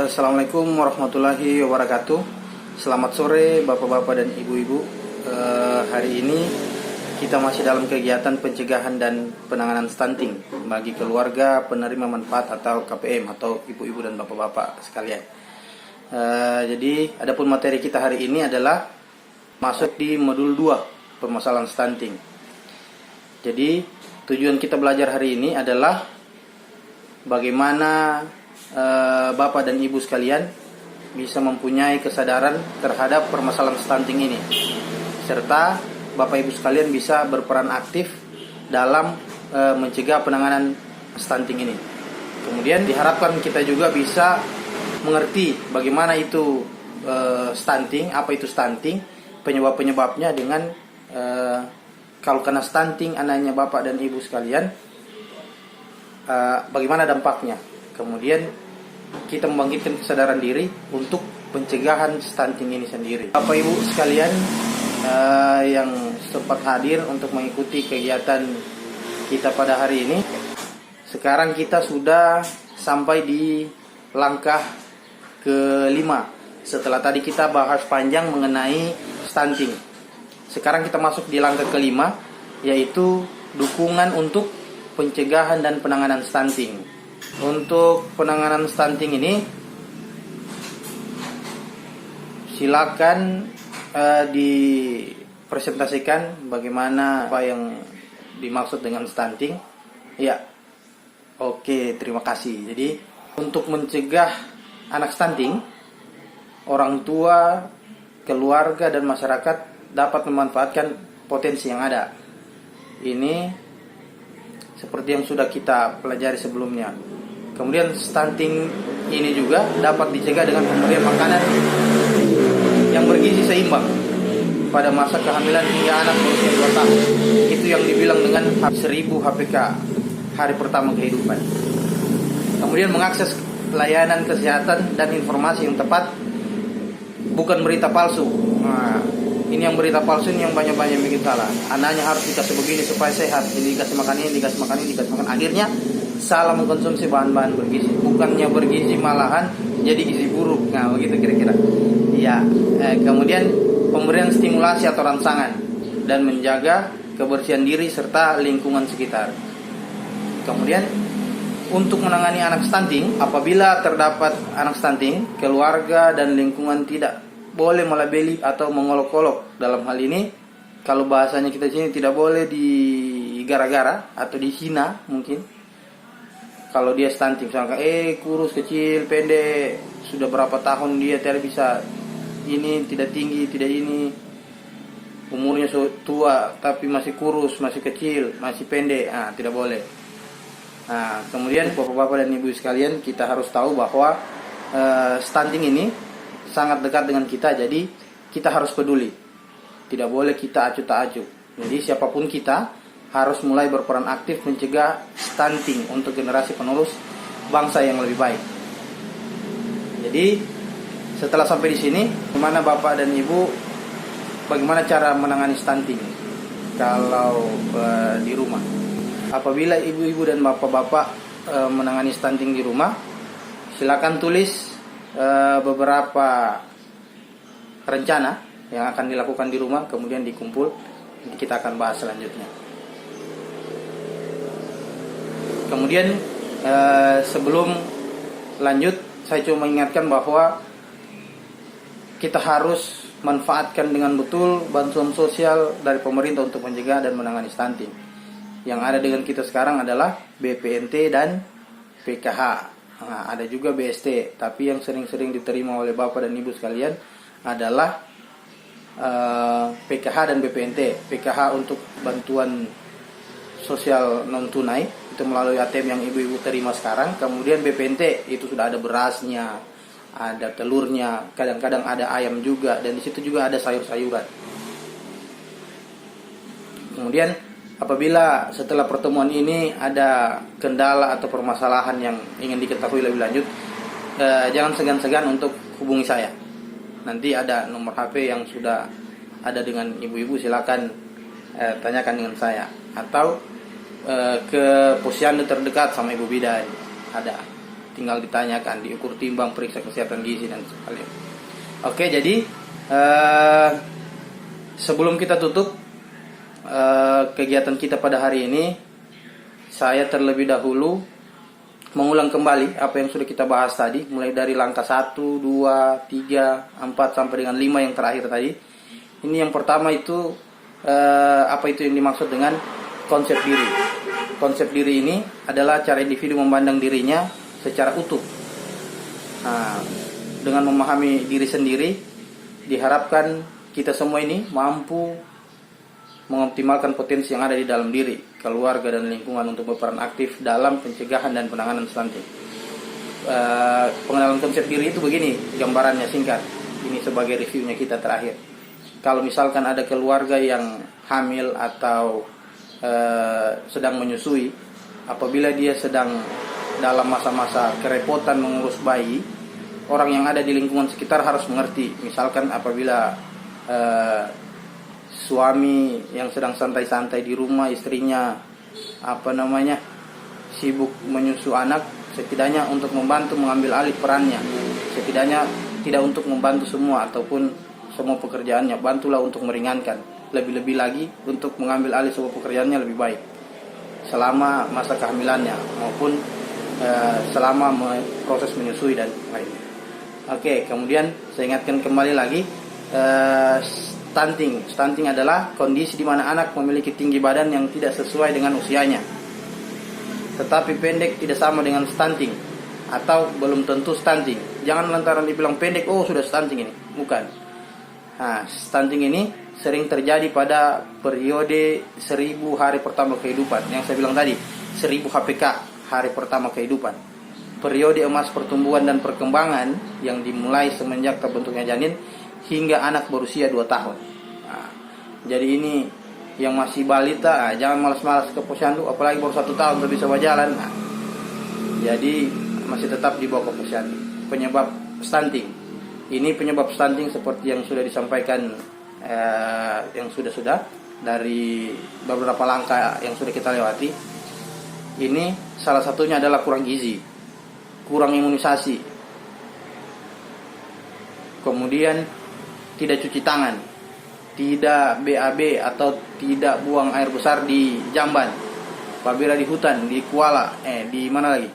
Assalamualaikum warahmatullahi wabarakatuh. Selamat sore bapak-bapak dan ibu-ibu. Hari ini kita masih dalam kegiatan pencegahan dan penanganan stunting bagi keluarga penerima manfaat atau KPM atau ibu-ibu dan bapak-bapak sekalian. Jadi adapun materi kita hari ini adalah masuk di modul 2 permasalahan stunting. Jadi tujuan kita belajar hari ini adalah bagaimana bapak dan ibu sekalian bisa mempunyai kesadaran terhadap permasalahan stunting ini, serta bapak ibu sekalian bisa berperan aktif dalam mencegah penanganan stunting ini. Kemudian diharapkan kita juga bisa mengerti bagaimana itu stunting, apa itu stunting, penyebab-penyebabnya dengan kalau kena stunting anaknya bapak dan ibu sekalian, bagaimana dampaknya. Kemudian kita membangkitkan kesadaran diri untuk pencegahan stunting ini sendiri. Bapak ibu sekalian yang sempat hadir untuk mengikuti kegiatan kita pada hari ini, sekarang kita sudah sampai di langkah kelima. Setelah tadi kita bahas panjang mengenai stunting, sekarang kita masuk di langkah kelima, yaitu dukungan untuk pencegahan dan penanganan stunting. Untuk penanganan stunting ini, silakan dipresentasikan bagaimana apa yang dimaksud dengan stunting. Ya, oke, terima kasih. Jadi untuk mencegah anak stunting, orang tua, keluarga dan masyarakat dapat memanfaatkan potensi yang ada. Ini seperti yang sudah kita pelajari sebelumnya. Kemudian stunting ini juga dapat dicegah dengan pemberian makanan yang bergizi seimbang pada masa kehamilan hingga anak berusia 2 tahun. Itu yang dibilang dengan 1000 HPK, hari pertama kehidupan. Kemudian mengakses layanan kesehatan dan informasi yang tepat, bukan berita palsu. Nah, ini yang berita palsu ini yang banyak-banyak bikin salah. Anaknya harus dikasih begini supaya sehat, jadi dikasih makan ini, dikasih makan ini, dikasih makan. Akhirnya salah mengkonsumsi bahan-bahan bergizi. Bukannya bergizi malahan jadi gizi buruk. Nah, begitu kira-kira. Ya, kemudian pemberian stimulasi atau rangsangan dan menjaga kebersihan diri serta lingkungan sekitar. Kemudian untuk menangani anak stunting, apabila terdapat anak stunting, keluarga dan lingkungan tidak boleh melabeli atau mengolok-olok. Dalam hal ini, kalau bahasanya kita sini tidak boleh digara-gara atau dihina mungkin. Kalau dia stunting, misalkan kurus, kecil, pendek, sudah berapa tahun dia tidak bisa ini, tidak tinggi, tidak ini, umurnya tua tapi masih kurus, masih kecil, masih pendek, tidak boleh. Nah, kemudian bapak-bapak dan ibu sekalian, kita harus tahu bahwa stunting ini sangat dekat dengan kita, jadi kita harus peduli. Tidak boleh kita acuh tak acuh. Jadi siapapun kita harus mulai berperan aktif mencegah stunting untuk generasi penerus bangsa yang lebih baik. Jadi setelah sampai di sini, bagaimana bapak dan ibu, bagaimana cara menangani stunting kalau di rumah? Apabila ibu-ibu dan bapak-bapak menangani stunting di rumah, silakan tulis beberapa rencana yang akan dilakukan di rumah, kemudian dikumpul, nanti kita akan bahas selanjutnya. Kemudian sebelum lanjut, saya cuma mengingatkan bahwa kita harus manfaatkan dengan betul bantuan sosial dari pemerintah untuk mencegah dan menangani stunting. Yang ada dengan kita sekarang adalah BPNT dan PKH. Nah, ada juga BST, tapi yang sering-sering diterima oleh bapak dan ibu sekalian adalah PKH dan BPNT. PKH untuk bantuan sosial non tunai, itu melalui ATM yang ibu-ibu terima sekarang. Kemudian BPNT itu sudah ada berasnya, ada telurnya, kadang-kadang ada ayam juga, dan di situ juga ada sayur-sayuran. Kemudian apabila setelah pertemuan ini ada kendala atau permasalahan yang ingin diketahui lebih lanjut, jangan segan-segan untuk hubungi saya. Nanti ada nomor HP yang sudah ada dengan ibu-ibu, silakan tanyakan dengan saya. Atau ke posyandu terdekat sama Ibu Bidan ada. tinggal ditanyakan, diukur timbang, periksa kesehatan gizi dan sebagainya. Oke, jadi sebelum kita tutup kegiatan kita pada hari ini, saya terlebih dahulu mengulang kembali apa yang sudah kita bahas tadi, mulai dari langkah 1, 2, 3, 4 sampai dengan 5 yang terakhir tadi. Ini yang pertama itu apa itu yang dimaksud dengan konsep diri. Konsep diri ini adalah cara individu memandang dirinya secara utuh. Nah, dengan memahami diri sendiri, diharapkan kita semua ini mampu mengoptimalkan potensi yang ada di dalam diri, keluarga dan lingkungan untuk berperan aktif dalam pencegahan dan penanganan stunting. Pengenalan konsep diri itu begini gambarannya singkat. Ini sebagai reviewnya kita terakhir. Kalau misalkan ada keluarga yang hamil atau sedang menyusui, apabila dia sedang dalam masa-masa kerepotan mengurus bayi, orang yang ada di lingkungan sekitar harus mengerti. Misalkan apabila suami yang sedang santai-santai di rumah, istrinya sibuk menyusu anak, setidaknya untuk membantu mengambil alih perannya, setidaknya tidak untuk membantu semua ataupun semua pekerjaannya, bantulah untuk meringankan, lebih-lebih lagi untuk mengambil alih semua pekerjaannya lebih baik selama masa kehamilannya maupun selama proses menyusui dan lainnya. Oke, kemudian saya ingatkan kembali lagi, stunting adalah kondisi di mana anak memiliki tinggi badan yang tidak sesuai dengan usianya, tetapi pendek tidak sama dengan stunting atau belum tentu stunting. Jangan lantaran dibilang pendek, oh sudah stunting ini, bukan. Nah, stunting ini sering terjadi pada periode 1000 hari pertama kehidupan. Yang saya bilang tadi, 1000 HPK, hari pertama kehidupan. Periode emas pertumbuhan dan perkembangan yang dimulai semenjak terbentuknya janin hingga anak berusia 2 tahun. Nah, jadi ini yang masih balita, jangan malas-malas ke posyandu, apalagi baru 1 tahun baru bisa berjalan. Nah, jadi masih tetap dibawa ke posyandu. Penyebab stunting. Ini penyebab stunting seperti yang sudah disampaikan yang sudah dari beberapa langkah yang sudah kita lewati. Ini salah satunya adalah kurang gizi, kurang imunisasi, kemudian tidak cuci tangan, tidak BAB atau tidak buang air besar di jamban, apabila di hutan, di kuala, di mana lagi,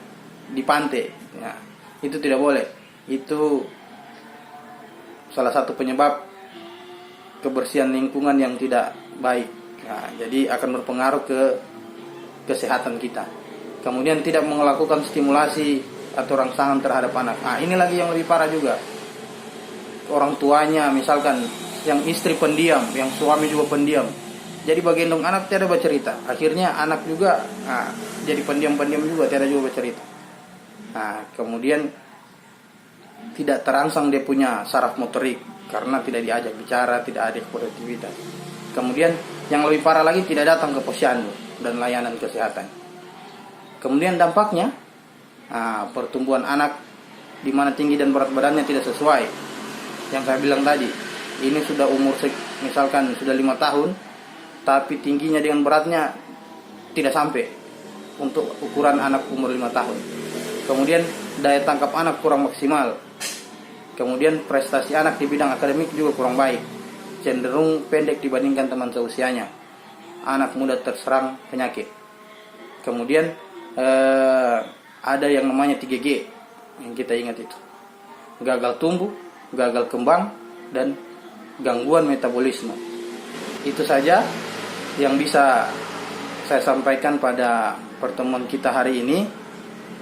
di pantai. Nah, itu tidak boleh. Itu salah satu penyebab kebersihan lingkungan yang tidak baik. Nah, jadi akan berpengaruh ke kesehatan kita. Kemudian tidak melakukan stimulasi atau rangsangan terhadap anak. Nah, ini lagi yang lebih parah juga. Orang tuanya misalkan yang istri pendiam, yang suami juga pendiam. Jadi bagendong anak tiada bercerita. Akhirnya anak juga jadi pendiam-pendiam juga, tiada juga bercerita. Nah, kemudian tidak terangsang dia punya saraf motorik karena tidak diajak bicara, tidak ada produktivitas. Kemudian yang lebih parah lagi, tidak datang ke posyandu dan layanan kesehatan. Kemudian dampaknya pertumbuhan anak di mana tinggi dan berat badannya tidak sesuai. Yang saya bilang tadi, ini sudah umur misalkan sudah 5 tahun, tapi tingginya dengan beratnya tidak sampai untuk ukuran anak umur 5 tahun. Kemudian daya tangkap anak kurang maksimal. Kemudian prestasi anak di bidang akademik juga kurang baik, cenderung pendek dibandingkan teman seusianya. Anak muda terserang penyakit. Kemudian ada yang namanya 3G yang kita ingat itu. Gagal tumbuh, gagal kembang, dan gangguan metabolisme. Itu saja yang bisa saya sampaikan pada pertemuan kita hari ini.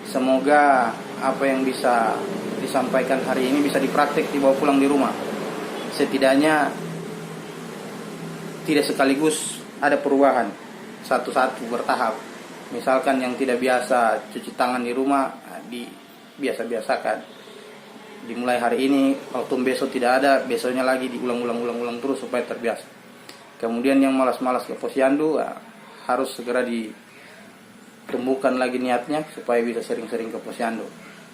Semoga apa yang bisa disampaikan hari ini bisa dipraktik, dibawa pulang di rumah. Setidaknya tidak sekaligus ada perubahan, satu-satu bertahap. Misalkan yang tidak biasa cuci tangan di rumah, dibiasa-biasakan. Dimulai hari ini, waktu besok tidak ada, besoknya lagi diulang-ulang terus supaya terbiasa. Kemudian yang malas-malas ke posyandu harus segera ditumbuhkan lagi niatnya supaya bisa sering-sering ke posyandu.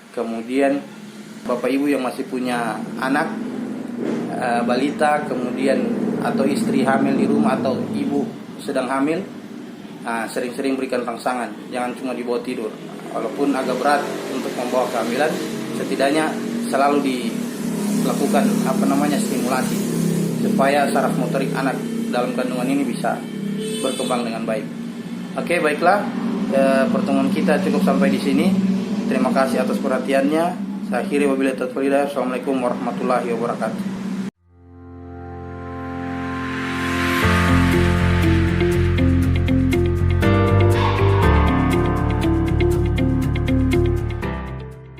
Kemudian bapak ibu yang masih punya anak balita, kemudian atau istri hamil di rumah atau ibu sedang hamil, sering-sering berikan rangsangan, jangan cuma dibawa tidur. walaupun agak berat untuk membawa kehamilan, setidaknya selalu dilakukan stimulasi supaya saraf motorik anak dalam kandungan ini bisa berkembang dengan baik. Oke, baiklah, pertemuan kita cukup sampai di sini. Terima kasih atas perhatiannya. Saya akhiri wabillahi taufiq. Assalamualaikum warahmatullahi wabarakatuh.